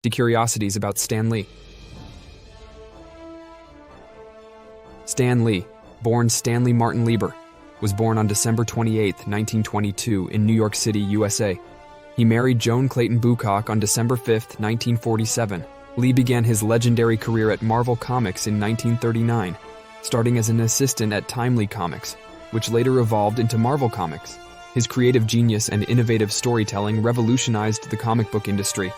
The Curiosities about Stan Lee. Stan Lee, born Stanley Martin Lieber, was born on December 28, 1922 in New York City, USA. He married Joan Clayton Bucock on December 5, 1947. Lee began his legendary career at Marvel Comics in 1939, starting as an assistant at Timely Comics, which later evolved into Marvel Comics. His creative genius and innovative storytelling revolutionized the comic book industry,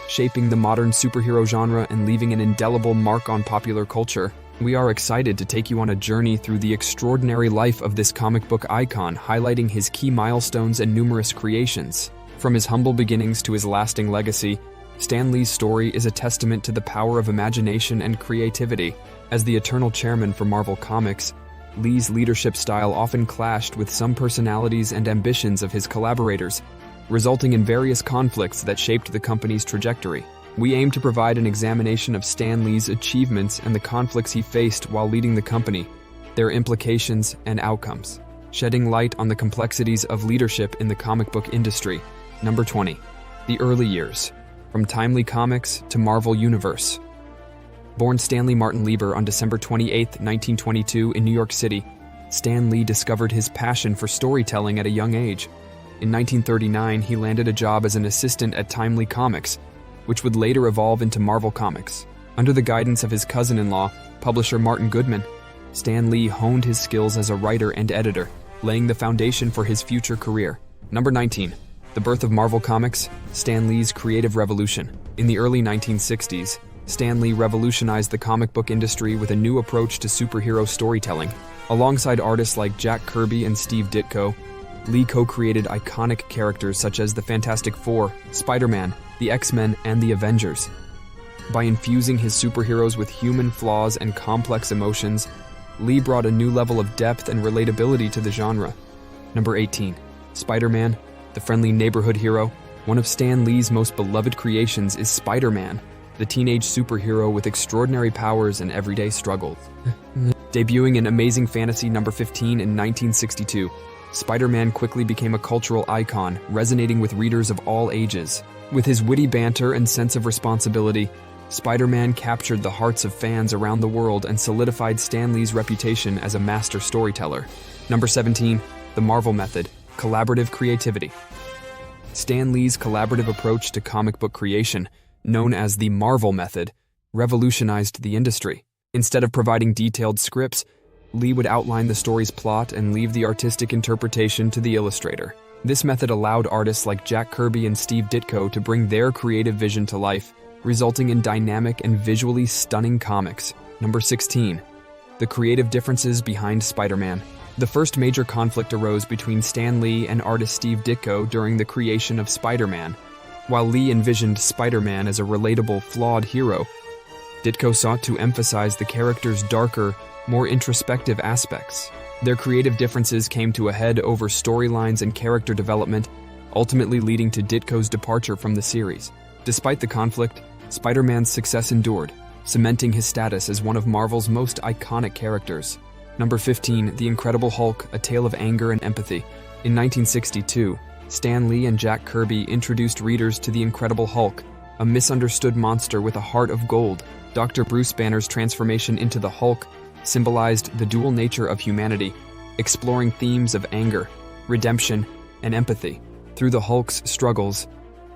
shaping the modern superhero genre and leaving an indelible mark on popular culture. We are excited to take you on a journey through the extraordinary life of this comic book icon, highlighting his key milestones and numerous creations. From his humble beginnings to his lasting legacy, Stan Lee's story is a testament to the power of imagination and creativity. As the eternal chairman for Marvel Comics, Lee's leadership style often clashed with some personalities and ambitions of his collaborators, resulting in various conflicts that shaped the company's trajectory. We aim to provide an examination of Stan Lee's achievements and the conflicts he faced while leading the company, their implications and outcomes, shedding light on the complexities of leadership in the comic book industry. Number 20. The early years. From Timely Comics to Marvel Universe. Born Stanley Martin Lieber on December 28, 1922 in New York City, Stan Lee discovered his passion for storytelling at a young age. In 1939, he landed a job as an assistant at Timely Comics, which would later evolve into Marvel Comics. Under the guidance of his cousin-in-law, publisher Martin Goodman, Stan Lee honed his skills as a writer and editor, laying the foundation for his future career. Number 19. The birth of Marvel Comics, Stan Lee's creative revolution. In the early 1960s, Stan Lee revolutionized the comic book industry with a new approach to superhero storytelling. Alongside artists like Jack Kirby and Steve Ditko, Lee co-created iconic characters such as the Fantastic Four, Spider-Man, the X-Men, and the Avengers. By infusing his superheroes with human flaws and complex emotions, Lee brought a new level of depth and relatability to the genre. Number 18. Spider-Man, the friendly neighborhood hero. One of Stan Lee's most beloved creations is Spider-Man, the teenage superhero with extraordinary powers and everyday struggles. Debuting in Amazing Fantasy number 15 in 1962, Spider-Man quickly became a cultural icon, resonating with readers of all ages. With his witty banter and sense of responsibility, Spider-Man captured the hearts of fans around the world and solidified Stan Lee's reputation as a master storyteller. Number 17. The Marvel Method. Collaborative creativity. Stan Lee's collaborative approach to comic book creation, known as the Marvel Method, revolutionized the industry. Instead of providing detailed scripts, Lee would outline the story's plot and leave the artistic interpretation to the illustrator. This method allowed artists like Jack Kirby and Steve Ditko to bring their creative vision to life, resulting in dynamic and visually stunning comics. Number 16. The creative differences behind Spider-Man. The first major conflict arose between Stan Lee and artist Steve Ditko during the creation of Spider-Man. While Lee envisioned Spider-Man as a relatable, flawed hero, Ditko sought to emphasize the character's darker, more introspective aspects. Their creative differences came to a head over storylines and character development, ultimately leading to Ditko's departure from the series. Despite the conflict, Spider-Man's success endured, cementing his status as one of Marvel's most iconic characters. Number 15. The Incredible Hulk, A Tale of Anger and Empathy. In 1962, Stan Lee and Jack Kirby introduced readers to the Incredible Hulk, a misunderstood monster with a heart of gold. Dr. Bruce Banner's transformation into the Hulk symbolized the dual nature of humanity, exploring themes of anger, redemption, and empathy. Through the Hulk's struggles,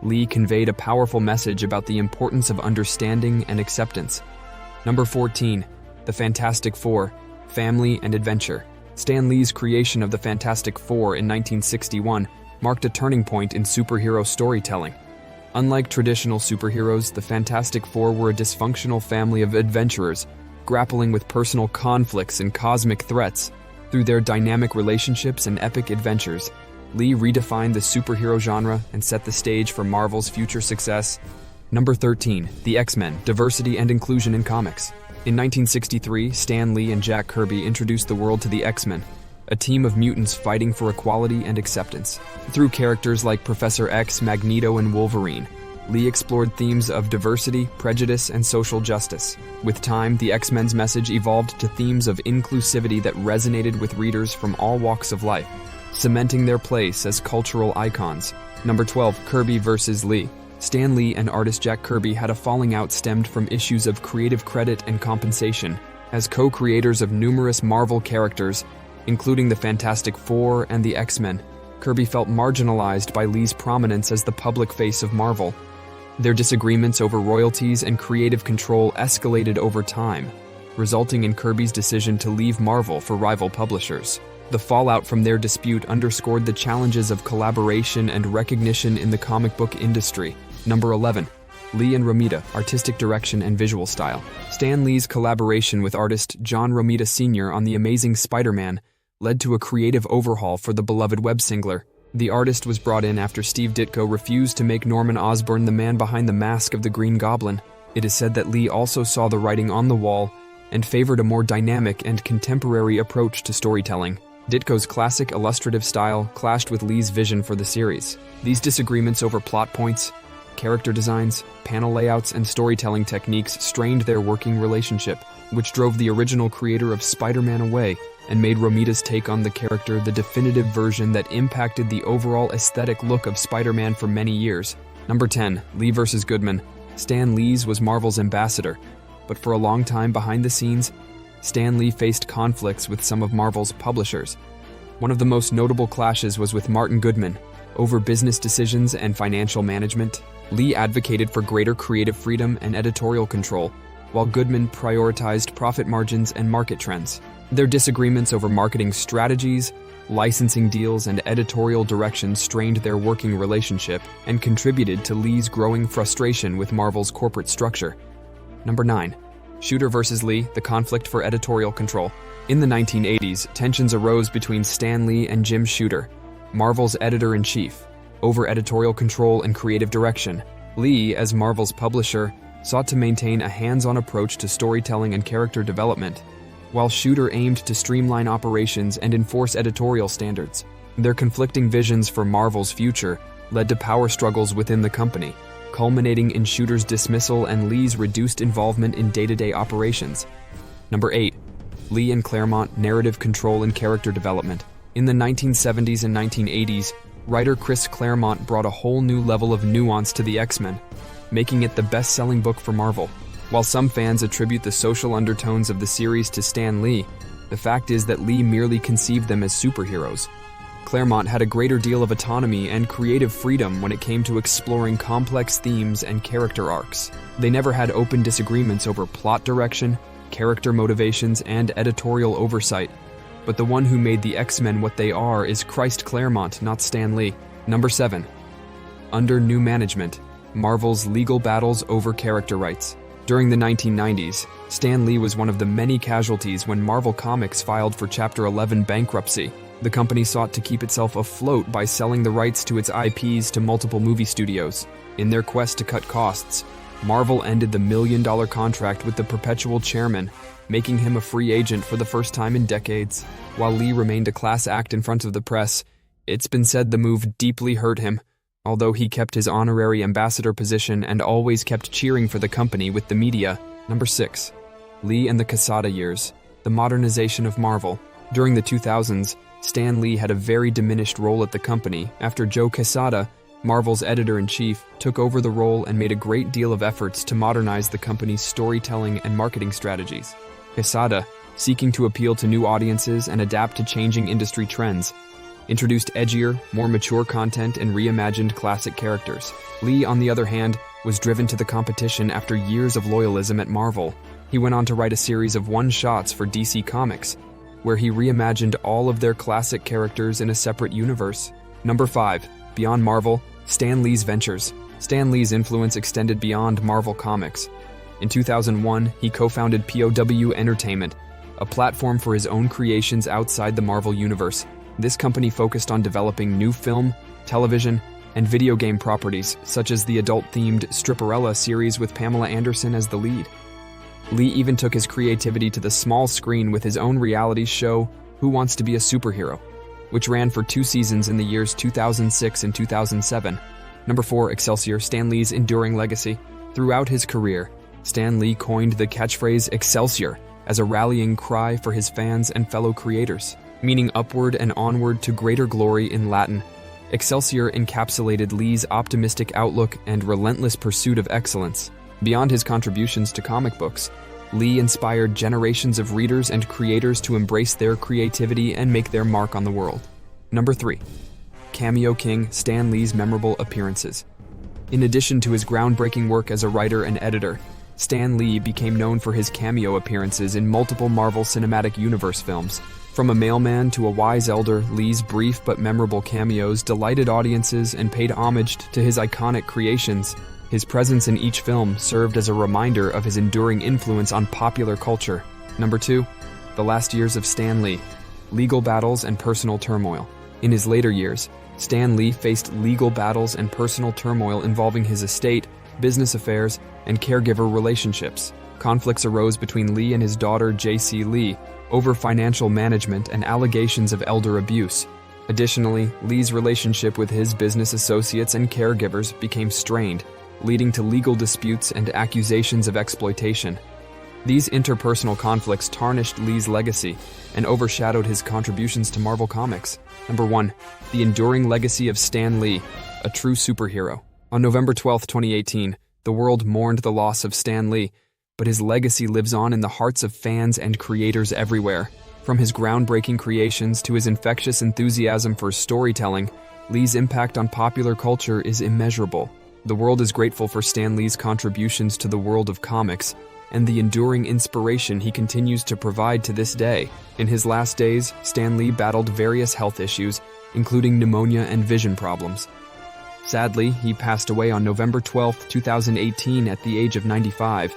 Lee conveyed a powerful message about the importance of understanding and acceptance. Number 14. The Fantastic Four, Family and Adventure. Stan Lee's creation of the Fantastic Four in 1961 marked a turning point in superhero storytelling. Unlike traditional superheroes, the Fantastic Four were a dysfunctional family of adventurers, grappling with personal conflicts and cosmic threats. Through their dynamic relationships and epic adventures, Lee redefined the superhero genre and set the stage for Marvel's future success. Number 13. The X-Men, Diversity and Inclusion in Comics. In 1963, Stan Lee and Jack Kirby introduced the world to the X-Men, a team of mutants fighting for equality and acceptance. Through characters like Professor X, Magneto, and Wolverine, Lee explored themes of diversity, prejudice, and social justice. With time, the X-Men's message evolved to themes of inclusivity that resonated with readers from all walks of life, cementing their place as cultural icons. Number 12. Kirby versus Lee. Stan Lee and artist Jack Kirby had a falling out stemmed from issues of creative credit and compensation. As co-creators of numerous Marvel characters, including the Fantastic Four and the X-Men, Kirby felt marginalized by Lee's prominence as the public face of Marvel. Their disagreements over royalties and creative control escalated over time, resulting in Kirby's decision to leave Marvel for rival publishers. The fallout from their dispute underscored the challenges of collaboration and recognition in the comic book industry. Number 11. Lee and Romita, Artistic Direction and Visual Style. Stan Lee's collaboration with artist John Romita Sr. on The Amazing Spider-Man led to a creative overhaul for the beloved web-singler. The artist was brought in after Steve Ditko refused to make Norman Osborn the man behind the mask of the Green Goblin. It is said that Lee also saw the writing on the wall and favored a more dynamic and contemporary approach to storytelling. Ditko's classic illustrative style clashed with Lee's vision for the series. These disagreements over plot points, character designs, panel layouts, and storytelling techniques strained their working relationship, which drove the original creator of Spider-Man away and made Romita's take on the character the definitive version that impacted the overall aesthetic look of Spider-Man for many years. Number 10. Lee vs. Goodman. Stan Lee's was Marvel's ambassador, but for a long time behind the scenes, Stan Lee faced conflicts with some of Marvel's publishers. One of the most notable clashes was with Martin Goodman over business decisions and financial management. Lee advocated for greater creative freedom and editorial control, while Goodman prioritized profit margins and market trends. Their disagreements over marketing strategies, licensing deals, and editorial direction strained their working relationship and contributed to Lee's growing frustration with Marvel's corporate structure. Number 9. Shooter vs. Lee, the conflict for editorial control. In the 1980s, tensions arose between Stan Lee and Jim Shooter, Marvel's editor-in-chief, over editorial control and creative direction. Lee, as Marvel's publisher, sought to maintain a hands-on approach to storytelling and character development, while Shooter aimed to streamline operations and enforce editorial standards. Their conflicting visions for Marvel's future led to power struggles within the company, culminating in Shooter's dismissal and Lee's reduced involvement in day-to-day operations. Number 8. Lee and Claremont, narrative control and character development. In the 1970s and 1980s, writer Chris Claremont brought a whole new level of nuance to the X-Men, making it the best-selling book for Marvel. While some fans attribute the social undertones of the series to Stan Lee, the fact is that Lee merely conceived them as superheroes. Claremont had a greater deal of autonomy and creative freedom when it came to exploring complex themes and character arcs. They never had open disagreements over plot direction, character motivations, and editorial oversight. But the one who made the X-Men what they are is Christ Claremont, not Stan Lee. Number 7. Under new management, Marvel's legal battles over character rights. During the 1990s, Stan Lee was one of the many casualties when Marvel Comics filed for Chapter 11 bankruptcy. The company sought to keep itself afloat by selling the rights to its IPs to multiple movie studios. In their quest to cut costs, Marvel ended the million-dollar contract with the perpetual chairman, making him a free agent for the first time in decades. While Lee remained a class act in front of the press, it's been said the move deeply hurt him, although he kept his honorary ambassador position and always kept cheering for the company with the media. Number 6. Lee and the Quesada years, the modernization of Marvel. During the 2000s, Stan Lee had a very diminished role at the company after Joe Quesada, Marvel's editor-in-chief, took over the role and made a great deal of efforts to modernize the company's storytelling and marketing strategies. Quesada, seeking to appeal to new audiences and adapt to changing industry trends, introduced edgier, more mature content and reimagined classic characters. Lee, on the other hand, was driven to the competition after years of loyalism at Marvel. He went on to write a series of one-shots for DC Comics, where he reimagined all of their classic characters in a separate universe. Number 5. Beyond Marvel, Stan Lee's ventures. Stan Lee's influence extended beyond Marvel Comics. In 2001, he co-founded POW Entertainment, a platform for his own creations outside the Marvel Universe. This company focused on developing new film, television, and video game properties, such as the adult-themed Stripperella series with Pamela Anderson as the lead. Lee even took his creativity to the small screen with his own reality show, Who Wants to Be a Superhero, which ran for 2 seasons in the years 2006 and 2007. Number 4. Excelsior, Stan Lee's enduring legacy. Throughout his career, Stan Lee coined the catchphrase Excelsior as a rallying cry for his fans and fellow creators, meaning upward and onward to greater glory in Latin. Excelsior encapsulated Lee's optimistic outlook and relentless pursuit of excellence. Beyond his contributions to comic books, Lee inspired generations of readers and creators to embrace their creativity and make their mark on the world. Number 3. Cameo King Stan Lee's memorable appearances. In addition to his groundbreaking work as a writer and editor, Stan Lee became known for his cameo appearances in multiple Marvel Cinematic Universe films. From a mailman to a wise elder, Lee's brief but memorable cameos delighted audiences and paid homage to his iconic creations. His presence in each film served as a reminder of his enduring influence on popular culture. Number 2. The last years of Stan Lee. Legal battles and personal turmoil. In his later years, Stan Lee faced legal battles and personal turmoil involving his estate, business affairs, and caregiver relationships. Conflicts arose between Lee and his daughter J.C. Lee over financial management and allegations of elder abuse. Additionally, Lee's relationship with his business associates and caregivers became strained, leading to legal disputes and accusations of exploitation. These interpersonal conflicts tarnished Lee's legacy and overshadowed his contributions to Marvel Comics. Number 1. The enduring legacy of Stan Lee, a true superhero. On November 12, 2018, the world mourned the loss of Stan Lee, but his legacy lives on in the hearts of fans and creators everywhere. From his groundbreaking creations to his infectious enthusiasm for storytelling, Lee's impact on popular culture is immeasurable. The world is grateful for Stan Lee's contributions to the world of comics and the enduring inspiration he continues to provide to this day. In his last days, Stan Lee battled various health issues, including pneumonia and vision problems. Sadly, he passed away on November 12, 2018 at the age of 95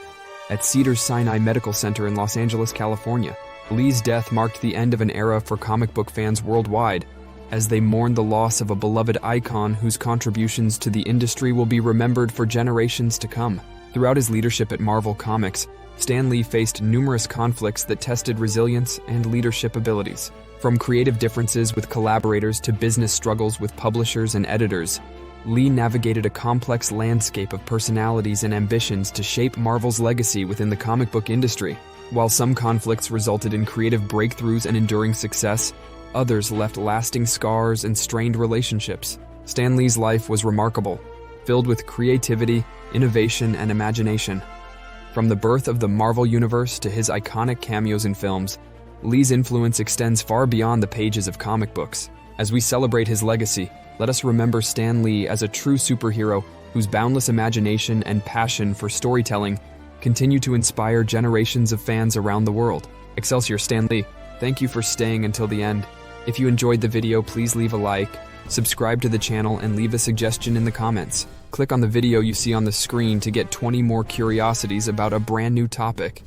at Cedars-Sinai Medical Center in Los Angeles, California. Lee's death marked the end of an era for comic book fans worldwide, as they mourn the loss of a beloved icon whose contributions to the industry will be remembered for generations to come. Throughout his leadership at Marvel Comics, Stan Lee faced numerous conflicts that tested resilience and leadership abilities. From creative differences with collaborators to business struggles with publishers and editors, Lee navigated a complex landscape of personalities and ambitions to shape Marvel's legacy within the comic book industry. While some conflicts resulted in creative breakthroughs and enduring success, others left lasting scars and strained relationships. Stan Lee's life was remarkable, filled with creativity, innovation, and imagination. From the birth of the Marvel Universe to his iconic cameos in films, Lee's influence extends far beyond the pages of comic books. As we celebrate his legacy, let us remember Stan Lee as a true superhero whose boundless imagination and passion for storytelling continue to inspire generations of fans around the world. Excelsior, Stan Lee, thank you for staying until the end. If you enjoyed the video, please leave a like, subscribe to the channel, and leave a suggestion in the comments. Click on the video you see on the screen to get 20 more curiosities about a brand new topic.